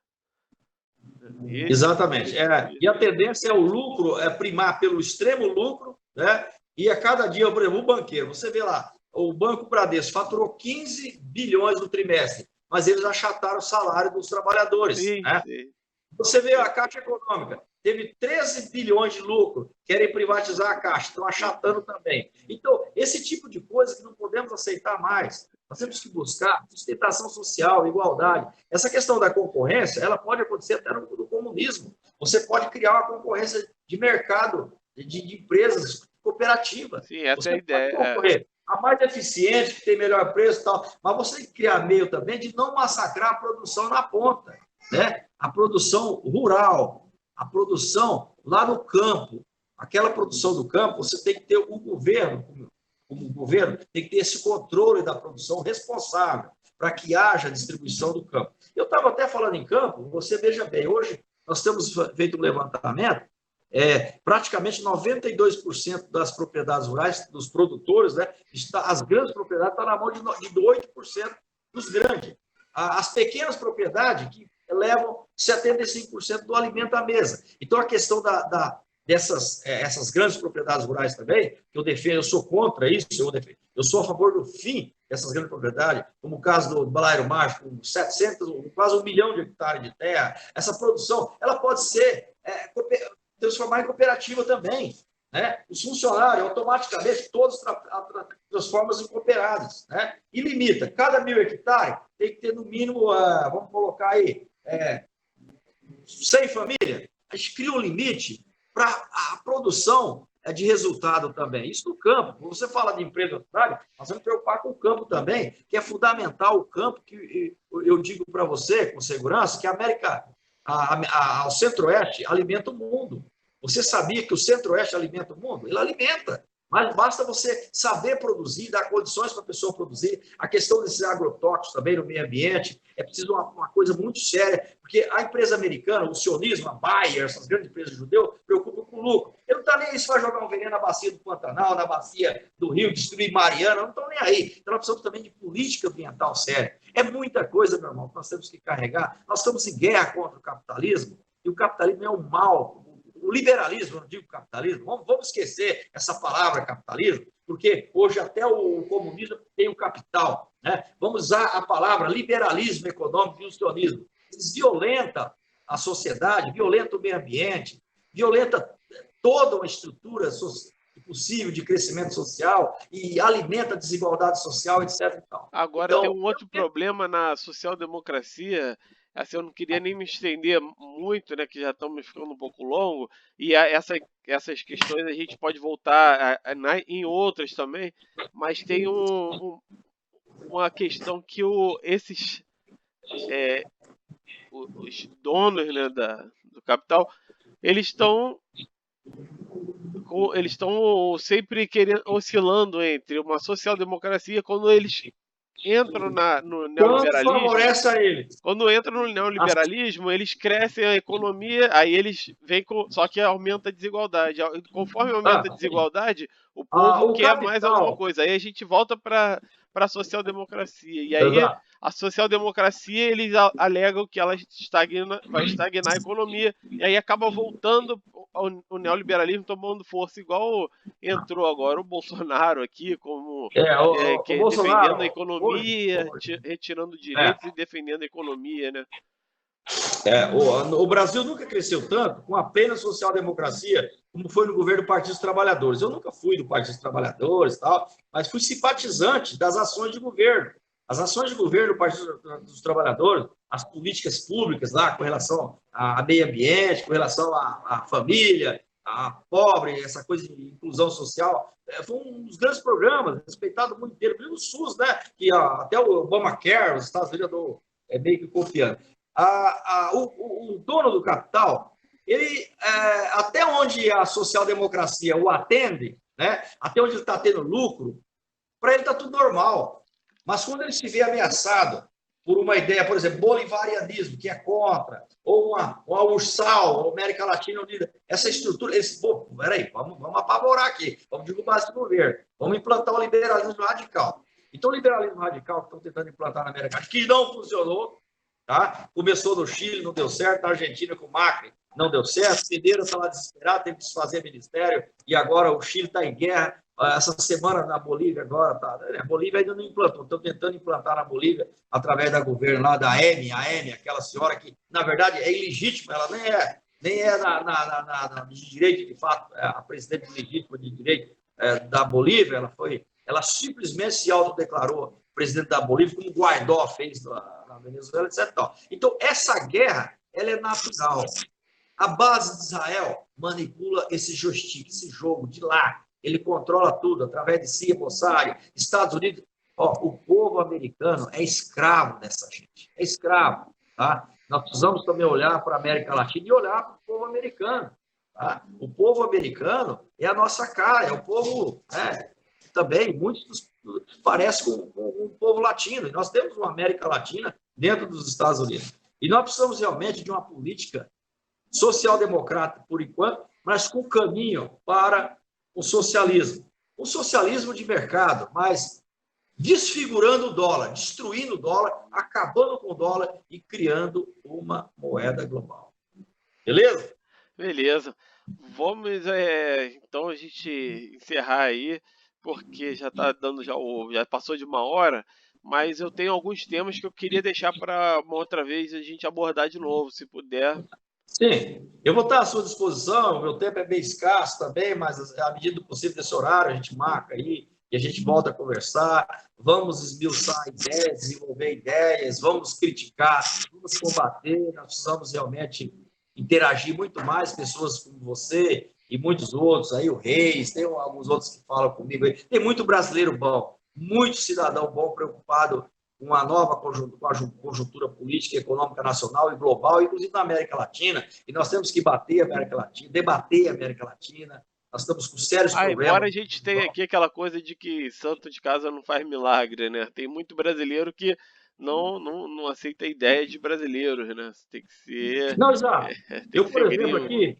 Exatamente. E a tendência é o lucro, primar pelo extremo lucro, né? E a cada dia, por exemplo, o banqueiro, você vê lá, o Banco Bradesco faturou 15 bilhões no trimestre, mas eles achataram o salário dos trabalhadores. Sim, né? sim. Você vê a Caixa Econômica, teve 13 bilhões de lucro, querem privatizar a Caixa, estão achatando também. Então, esse tipo de coisa que não podemos aceitar mais. Nós temos que buscar sustentação social, igualdade. Essa questão da concorrência, ela pode acontecer até no comunismo. Você pode criar uma concorrência de mercado, de empresas cooperativas. Sim, essa você é a ideia. A mais eficiente, que tem melhor preço e tal. Mas você tem que criar meio também de não massacrar a produção na ponta. Né? A produção rural, a produção lá no campo, aquela produção do campo, você tem que ter o governo tem que ter esse controle da produção responsável para que haja distribuição do campo. Eu estava até falando em campo, você veja bem, hoje nós temos feito um levantamento, praticamente 92% das propriedades rurais, dos produtores, né, as grandes propriedades estão na mão de 8% dos grandes. As pequenas propriedades que levam 75% do alimento à mesa. Então, a questão essas grandes propriedades rurais também, que eu defendo, eu sou contra isso, eu sou a favor do fim dessas grandes propriedades, como o caso do Balaio Mágico, com 700, quase 1 milhão de hectares de terra. Essa produção, ela pode ser transformada em cooperativa também. Né? Os funcionários, automaticamente, todos transformam em cooperados. Né? E limita, cada 1.000 hectares tem que ter no mínimo, vamos colocar aí, 100 famílias. A gente cria um limite para a produção de resultado também. Isso no campo. Quando você fala de empresa agrária, nós vamos preocupar com o campo também, que é fundamental o campo, que eu digo para você, com segurança, que a América, o Centro-Oeste alimenta o mundo. Você sabia que o Centro-Oeste alimenta o mundo? Ele alimenta. Mas basta você saber produzir, dar condições para a pessoa produzir. A questão desses agrotóxicos também no meio ambiente é preciso uma coisa muito séria, porque a empresa americana, o sionismo, a Bayer, essas grandes empresas judeus, preocupam com o lucro. Ele não está nem aí se vai jogar um veneno na bacia do Pantanal, na bacia do Rio, destruir Mariana, não estão nem aí. Então nós precisamos também de política ambiental séria. É muita coisa, meu irmão, que nós temos que carregar. Nós estamos em guerra contra o capitalismo, e o capitalismo é um mal. O liberalismo, eu não digo capitalismo, vamos esquecer essa palavra capitalismo, porque hoje até o comunismo tem o capital. Né? Vamos usar a palavra liberalismo econômico e o sionismo. Eles violentam a sociedade, violentam o meio ambiente, violentam toda uma estrutura possível de crescimento social e alimenta a desigualdade social, etc. E tal. Agora Então, tem um outro problema na social-democracia, assim, eu não queria nem me estender muito, né, que já estamos ficando um pouco longo, e essas questões a gente pode voltar em outras também, mas tem uma questão que é, os donos, né, do capital, eles estão eles estão sempre querendo, oscilando entre uma social-democracia quando eles entram no quanto neoliberalismo. favorece a eles? Quando entram no neoliberalismo, eles crescem a economia, aí eles vêm com. Só que aumenta a desigualdade. Conforme aumenta a desigualdade, o povo O quer mais alguma capital, coisa. Aí a gente volta para a social-democracia. E aí exato. a social-democracia, eles alegam que ela vai estagnar a economia. E aí acaba voltando o neoliberalismo tomando força, igual entrou agora o Bolsonaro aqui, como O defendendo a Bolsonaro, economia, hoje, retirando é, direitos e defendendo a economia, né? o Brasil nunca cresceu tanto com a plena social-democracia como foi no governo do Partido dos Trabalhadores. Eu nunca fui do Partido dos Trabalhadores, tal, mas fui simpatizante das ações de governo. As ações de governo do Partido dos Trabalhadores, as políticas públicas lá com relação a meio ambiente, com relação à família, a pobre, essa coisa de inclusão social, foi um dos grandes programas, respeitado o mundo inteiro, o SUS, né? Que até o Obamacare, os Estados Unidos é meio que confiando. O dono do capital, ele, até onde a social-democracia o atende, né? Até onde ele está tendo lucro, para ele está tudo normal. Mas quando ele se vê ameaçado por uma ideia, por exemplo, bolivarianismo, que é contra, ou uma URSAL, América Latina Unida, essa estrutura, eles, pô, peraí, vamos apavorar aqui, vamos derrubar esse governo, vamos implantar o liberalismo radical. Então, o liberalismo radical que estão tentando implantar na América Latina, que não funcionou, tá? Começou no Chile, não deu certo, na Argentina com o Macri, não deu certo, Pereira está lá desesperado, teve que desfazer ministério, e agora o Chile está em guerra. Essa semana na Bolívia, agora, a Bolívia ainda não implantou, estão tentando implantar na Bolívia, através da governo lá, da AM, aquela senhora que, na verdade, é ilegítima, ela nem é de direito, de fato, a presidente legítima de direito da Bolívia, ela simplesmente se autodeclarou presidente da Bolívia, como o Guaidó fez na Venezuela, etc. Então, essa guerra, ela é natural. A base de Israel manipula esse joystick, esse jogo de lá. Ele controla tudo através de CIA, Mossad, Estados Unidos. O povo americano é escravo dessa gente. É escravo. Tá? Nós precisamos também olhar para a América Latina e olhar para o povo americano. Tá? O povo americano é a nossa cara, é o povo também, muitos parece com o povo latino. E nós temos uma América Latina dentro dos Estados Unidos. E nós precisamos realmente de uma política social-democrata, por enquanto, mas com caminho para o socialismo. Um socialismo de mercado, mas desfigurando o dólar, destruindo o dólar, acabando com o dólar e criando uma moeda global. Beleza? Beleza. Vamos, então, a gente encerrar aí, porque já está dando, já passou de 1 hora, mas eu tenho alguns temas que eu queria deixar para uma outra vez a gente abordar de novo, se puder. Sim, eu vou estar à sua disposição, o meu tempo é bem escasso também, mas à medida do possível desse horário, a gente marca aí e a gente volta a conversar, vamos esmiuçar ideias, desenvolver ideias, vamos criticar, vamos combater, nós precisamos realmente interagir muito mais, pessoas como você e muitos outros, aí o Reis, tem alguns outros que falam comigo aí, tem muito brasileiro bom, muito cidadão bom preocupado com uma nova conjuntura política e econômica nacional e global, inclusive na América Latina, e nós temos que debater a América Latina, nós estamos com sérios problemas. Embora a gente tenha aqui aquela coisa de que santo de casa não faz milagre, né? Tem muito brasileiro que não aceita a ideia de brasileiros, né? Tem que ser. Não, exato. Tem Eu, que por ser exemplo, gringo. aqui,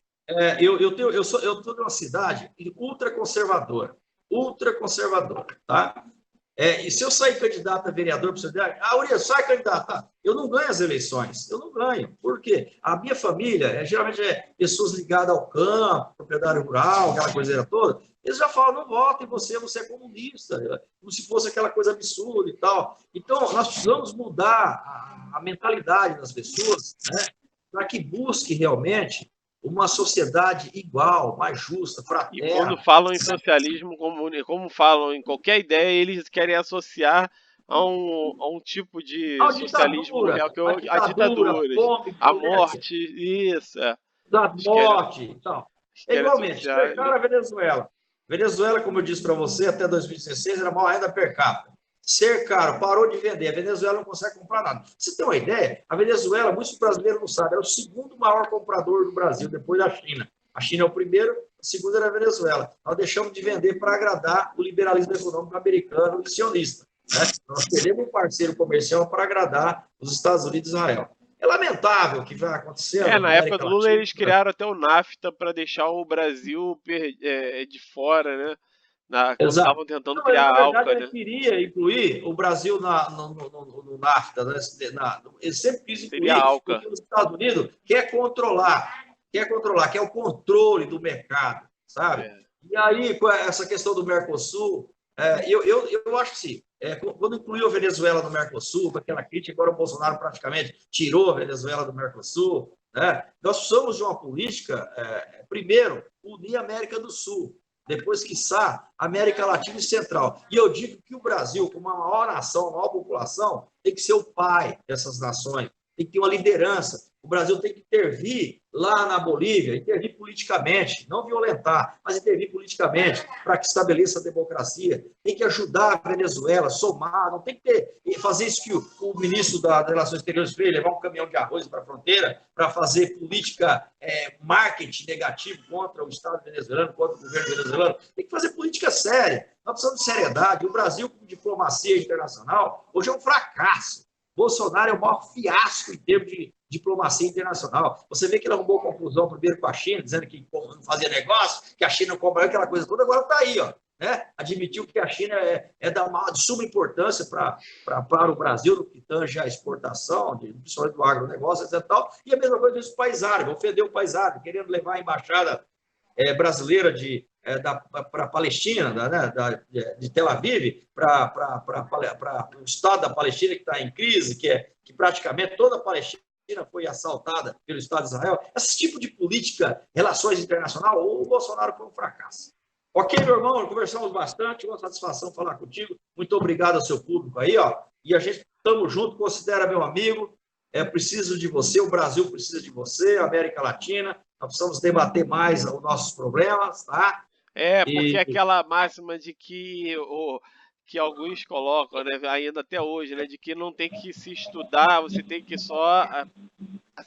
eu estou numa cidade ultraconservadora, tá? E se eu sair candidato a vereador para o cidade, Urias, sai candidato. Tá? Eu não ganho as eleições. Eu não ganho. Por quê? A minha família, geralmente, pessoas ligadas ao campo, propriedade rural, aquela coiseira toda. Eles já falam, não votem em você, você é comunista. Como se fosse aquela coisa absurda e tal. Então, nós precisamos mudar a mentalidade das pessoas, né, para que busque realmente uma sociedade igual, mais justa, E fraterna. quando falam em socialismo, como falam em qualquer ideia, eles querem associar a um tipo de A socialismo ditadura, real, que é a a ditadura, ditaduras, fome, a violência, morte, isso, da eles querem, morte e tal. eles É querem igualmente, associar cercaram a Venezuela. Venezuela, como eu disse para você, até 2016 era a maior renda per capita. Cercaram, parou de vender. A Venezuela não consegue comprar nada. Você tem uma ideia? A Venezuela, muitos brasileiros não sabem, é o segundo maior comprador do Brasil, depois da China. A China é o primeiro, a segunda era a Venezuela. Nós deixamos de vender para agradar o liberalismo econômico americano e sionista. Né? Nós perdemos um parceiro comercial para agradar os Estados Unidos e Israel. É lamentável o que vai acontecendo na Na época América do Lula Latina. eles criaram até o NAFTA para deixar o Brasil de fora, né? Quando Exato. estavam tentando Não, mas, criar na a verdade, ALCA, ele né? queria incluir o Brasil no NAFTA. Né? Ele sempre quis Seria a incluir, ALCA. porque os Estados Unidos quer o controle do mercado, sabe? É. E aí, com essa questão do Mercosul, eu acho que sim. Quando incluiu a Venezuela no Mercosul, com aquela crítica, agora o Bolsonaro praticamente tirou a Venezuela do Mercosul. Né? Nós precisamos de uma política, primeiro, unir a América do Sul. Depois, quiçá, América Latina e Central. E eu digo que o Brasil, como a maior nação, a maior população, tem que ser o pai dessas nações, tem que ter uma liderança. O Brasil tem que intervir lá na Bolívia, intervir politicamente, não violentar, mas intervir politicamente para que estabeleça a democracia. Tem que ajudar a Venezuela, somar, não tem que fazer isso que o ministro das Relações Exteriores fez, levar um caminhão de arroz para a fronteira para fazer política, marketing negativo contra o Estado venezuelano, contra o governo venezuelano. Tem que fazer política séria. Nós precisamos de seriedade. O Brasil, com diplomacia internacional, hoje é um fracasso. Bolsonaro é o maior fiasco em termos de diplomacia internacional. Você vê que ele arrumou confusão primeiro com a China, dizendo que não fazia negócio, que a China não cobra aquela coisa toda, agora está aí, ó. Né? Admitiu que a China de suma importância para o Brasil no que tange a exportação, principalmente do agronegócio, etc. E a mesma coisa dos países árabes, ofendeu o país árabe, querendo levar a embaixada brasileira para a Palestina, né, de Tel Aviv, para o Estado da Palestina que está em crise, que praticamente toda a Palestina foi assaltada pelo Estado de Israel. Esse tipo de política, relações internacionais, o Bolsonaro foi um fracasso. Ok, meu irmão, conversamos bastante, uma satisfação falar contigo. Muito obrigado ao seu público aí, ó. E a gente estamos juntos, considera meu amigo. Preciso de você, o Brasil precisa de você, a América Latina. Nós precisamos debater mais os nossos problemas, tá? Porque aquela máxima de que alguns colocam, né, ainda até hoje, né, de que não tem que se estudar, você tem que só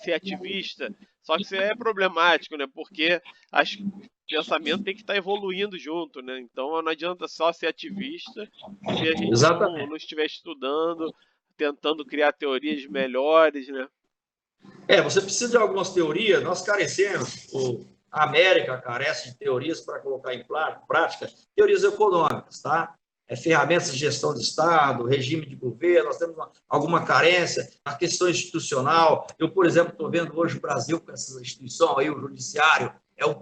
ser ativista. Só que isso é problemático, né, porque o pensamento tem que estar evoluindo junto, né? Então não adianta só ser ativista se a gente não estiver estudando, tentando criar teorias melhores, né? Você precisa de algumas teorias, nós carecemos, a América carece de teorias para colocar em prática, teorias econômicas, tá? Ferramentas de gestão de Estado, regime de governo, nós temos alguma carência, a questão institucional. Eu, por exemplo, estou vendo hoje o Brasil com essa instituição aí, o judiciário,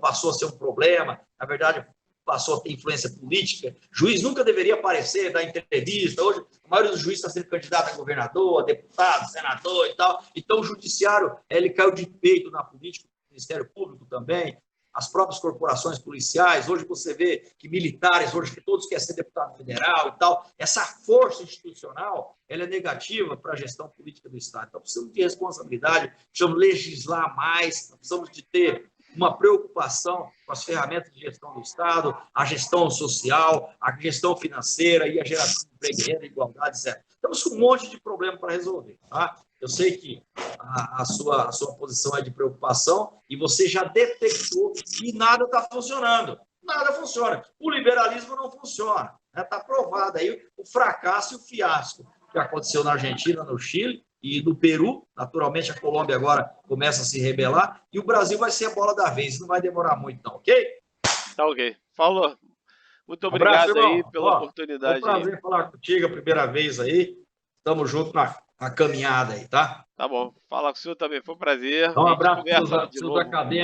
passou a ser um problema, na verdade, passou a ter influência política. Juiz nunca deveria aparecer, dar entrevista. Hoje, a maioria dos juízes está sendo candidato a governador, a deputado, senador e tal. Então, o judiciário, ele caiu de peito na política, o Ministério Público também, as próprias corporações policiais. Hoje você vê que militares, hoje que todos querem ser deputado federal e tal. Essa força institucional, ela é negativa para a gestão política do Estado. Então, precisamos de responsabilidade, precisamos legislar mais, precisamos de ter uma preocupação com as ferramentas de gestão do Estado, a gestão social, a gestão financeira e a geração de emprego, renda, igualdade, etc. Estamos com um monte de problema para resolver. Tá? Eu sei que a sua posição é de preocupação e você já detectou que nada está funcionando. Nada funciona. O liberalismo não funciona. Está provado aí o fracasso e o fiasco que aconteceu na Argentina, no Chile, e no Peru, naturalmente a Colômbia agora começa a se rebelar, e o Brasil vai ser a bola da vez, não vai demorar muito não, ok? Tá ok. Falou. Muito obrigado Abraço, aí pela oportunidade. Foi um prazer falar contigo a primeira vez aí, estamos juntos na caminhada aí, tá? Tá bom. Fala com o senhor também, foi um prazer. Dá um abraço Conversa para de os novo. acadêmicos.